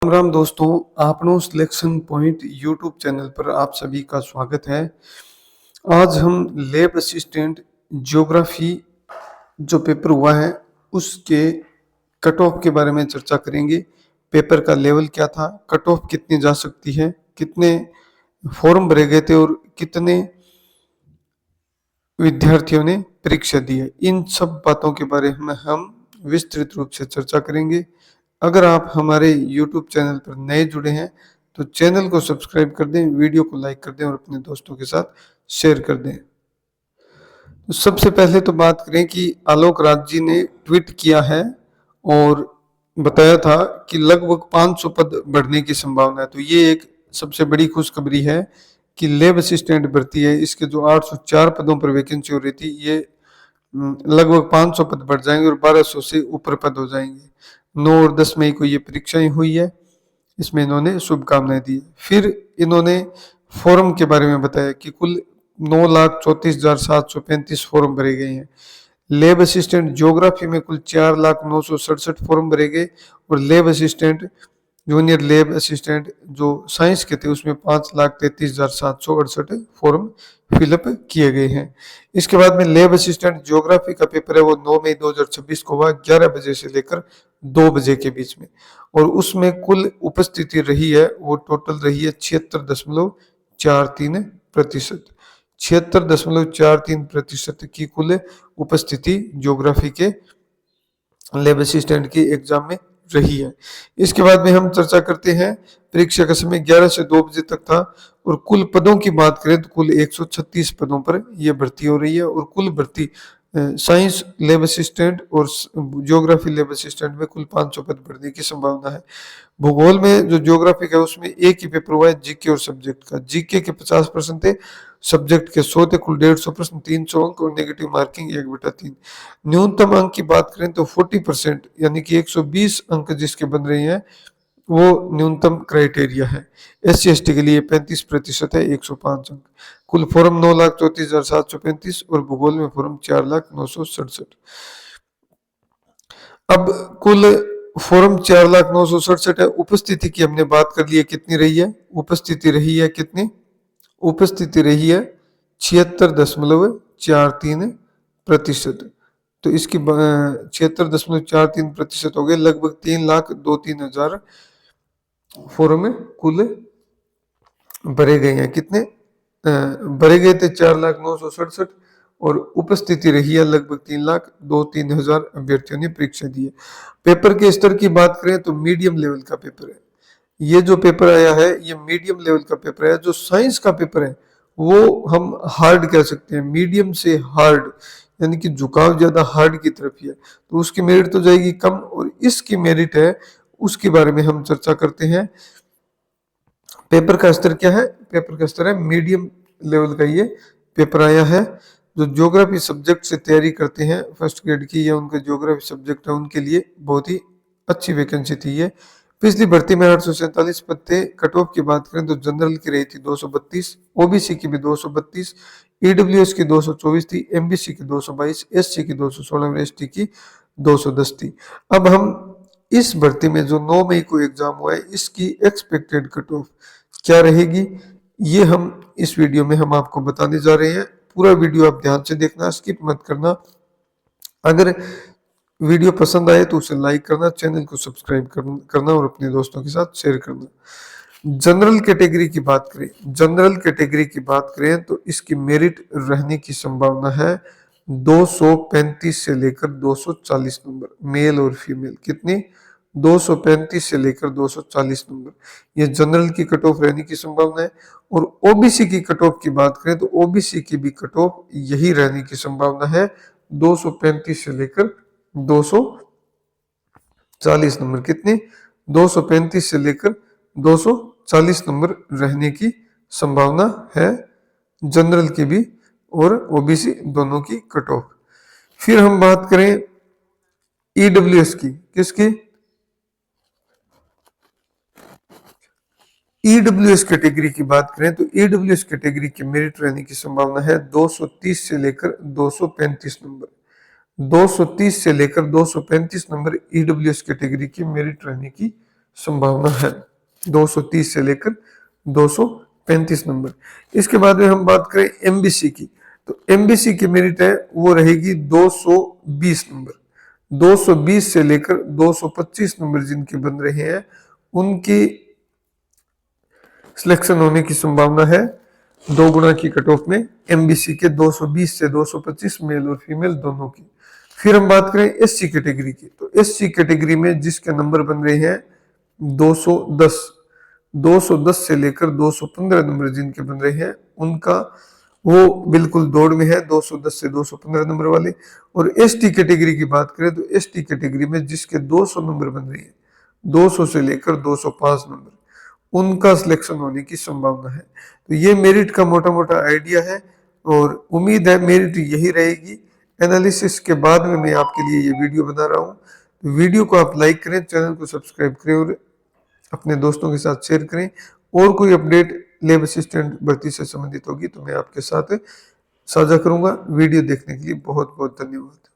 राम राम दोस्तों, आपनो selection point YouTube channel पर आप सभी का स्वागत है। आज हम लैब असिस्टेंट ज्योग्राफी जो पेपर हुआ है उसके कट ऑफ के बारे में चर्चा करेंगे। पेपर का लेवल क्या था, कट ऑफ कितनी जा सकती है, कितने फॉर्म भरे गए थे और कितने विद्यार्थियों ने परीक्षा दी है। इन सब बातों के बारे में हम विस्तृत रूप से चर्चा करेंगे। अगर आप हमारे YouTube चैनल पर नए जुड़े हैं तो चैनल को सब्सक्राइब कर दें, वीडियो को लाइक कर दें और अपने दोस्तों के साथ शेयर कर दें। तो सबसे पहले तो बात करें कि आलोक राज जी ने ट्वीट किया है और बताया था कि लगभग 500 पद बढ़ने की संभावना है। तो ये एक सबसे बड़ी खुशखबरी है कि लैब असिस्टेंट भर्ती है, इसके जो 804 पदों पर वैकेंसी हो रही थी ये लगभग 500 पद बढ़ जाएंगे और 1200 से ऊपर पद हो जाएंगे। 9 और 10 मई को ये परीक्षाएं हुई है, इसमें इन्होंने शुभकामनाएं दी। फिर इन्होंने फॉर्म के बारे में बताया कि कुल 9,34,735 फॉर्म भरे गए हैं। लैब असिस्टेंट ज्योग्राफी में कुल 4,09,67 फॉर्म भरे गए और lab assistant junior lab assistant जो साइंस के थे उसमें 5,33,768 फॉर्म फिलअप किए गए हैं। इसके बाद में लैब असिस्टेंट ज्योग्राफी का पेपर है वो 9 मई 2026 को हुआ 11 बजे से लेकर 2 बजे के बीच में, और उसमें कुल उपस्थिति रही है वो टोटल रही है 76.43%। 76.43% की कुल उपस्थिति ज्योग्राफी के लैब असिस्टेंट की एग्जाम में रही है। इसके बाद में हम चर्चा करते हैं, परीक्षा का समय 11 से 2 बजे तक था और कुल पदों की बात करें तो कुल 136 पदों पर यह भर्ती हो रही है और कुल भर्ती साइंस लैब असिस्टेंट और ज्योग्राफी लैब असिस्टेंट में कुल 500 पद भरने की संभावना है। भूगोल में जो ज्योग्राफी का उसमें एक ही पेपर हुआ है जीके और सब्जेक्ट का। जीके के 50% थे, सब्जेक्ट के 100 थे, कुल 150 प्रश्न, 300 अंक और नेगेटिव मार्किंग 1/3। न्यूनतम अंक की बात करें तो 40% यानी कि 120 अंक जिसके बन रहे हैं वो न्यूनतम क्राइटेरिया है। SC/ST के लिए 35% है, 105 अंक। कुल फॉर्म 9,34,735 और भूगोल में फॉर्म 4,09,67। अब कुल फॉर्म 4,09,67 है। उपस्थिति की हमने बात कर ली है, कितनी रही है उपस्थिति, रही है कितनी उपस्थिति रही है 76.43%। तो इसकी 76.43% हो गए, लगभग 3,02,03,000 फॉर्म कुल भरे गए हैं। कितने भरे गए थे 4,09,67 और उपस्थिति रही है लगभग 3,02,03,000 अभ्यर्थियों ने परीक्षा दी है। पेपर के स्तर की बात करें तो मीडियम लेवल का पेपर है। ये जो पेपर आया है ये मीडियम लेवल का पेपर है। जो साइंस का पेपर है वो हम हार्ड कह सकते हैं, मीडियम से हार्ड, यानी कि झुकाव ज्यादा हार्ड की तरफ ही है, तो उसकी मेरिट तो जाएगी कम। और इसकी मेरिट है उसके बारे में हम चर्चा करते हैं। पेपर का स्तर क्या है, पेपर का स्तर है मीडियम लेवल का ये पेपर आया है। जो ज्योग्राफी सब्जेक्ट से तैयारी करते हैं फर्स्ट ग्रेड की या उनका ज्योग्राफी सब्जेक्ट है उनके लिए बहुत ही अच्छी वैकेंसी थी ये। पिछली भर्ती में 847 पद थे। कट ऑफ की बात करें तो जनरल की रही थी 232, ओबीसी की भी 232, ईडब्ल्यूएस की 224 थी, एमबीसी की 222, एससी की 216 और एसटी की 210 थी। अब हम इस भर्ती में जो 9 मई को एग्जाम हुआ है इसकी एक्सपेक्टेड कट ऑफ क्या रहेगी ये हम इस वीडियो में हम आपको बताने जा रहे हैं। पूरा वीडियो आप ध्यान से देखना, स्किप मत करना। अगर वीडियो पसंद आए तो उसे लाइक करना, चैनल को सब्सक्राइब करना और अपने दोस्तों के साथ शेयर करना। जनरल कैटेगरी की बात करें, जनरल कैटेगरी की बात करें तो इसकी मेरिट रहने की संभावना है 235 से लेकर 240 नंबर, मेल और फीमेल। कितनी 235 से लेकर 240 नंबर, ये जनरल की कट ऑफ रहने की संभावना है। और ओबीसी की कट ऑफ की बात करें तो ओबीसी की भी कट ऑफ यही रहने की संभावना है, 235 से लेकर 240 नंबर। कितने 235 से लेकर 240 नंबर रहने की संभावना है जनरल की भी और ओबीसी दोनों की कट ऑफ। फिर हम बात करें ईडब्ल्यूएस की, किसकी ईडब्ल्यूएस कैटेगरी की बात करें तो ईडब्ल्यूएस कैटेगरी की मेरिट रहने की संभावना है 230 से लेकर 235 नंबर। 230 से लेकर 235 नंबर ईडब्ल्यूएस कैटेगरी की मेरिट रहने की संभावना है, 230 से लेकर 235 नंबर। इसके बाद में हम बात करें एमबीसी की, तो एमबीसी की मेरिट है वो रहेगी 220 नंबर। 220 से लेकर 225 नंबर जिनके बन रहे हैं उनकी सिलेक्शन होने की संभावना है 2 गुना की कट ऑफ में, एमबीसी के 220 से 225 मेल और फीमेल दोनों की। फिर हम बात करें एससी कैटेगरी की, तो एससी कैटेगरी में जिसके नंबर बन रहे हैं 210, 210 से लेकर 215 नंबर जिनके बन रहे हैं उनका वो बिल्कुल दौड़ में है, 210 से 215 नंबर वाले। और एसटी कैटेगरी की बात करें तो एसटी कैटेगरी में जिसके 200 नंबर बन रहे हैं, 200 से लेकर 205 नंबर, उनका सिलेक्शन होने की संभावना है। तो ये मेरिट का मोटा मोटा आइडिया है और उम्मीद है मेरिट यही रहेगी। एनालिसिस के बाद में मैं आपके लिए ये वीडियो बना रहा हूँ, तो वीडियो को आप लाइक करें, चैनल को सब्सक्राइब करें और अपने दोस्तों के साथ शेयर करें। और कोई अपडेट लैब असिस्टेंट भर्ती से संबंधित होगी तो मैं आपके साथ साझा करूंगा। वीडियो देखने के लिए बहुत बहुत धन्यवाद।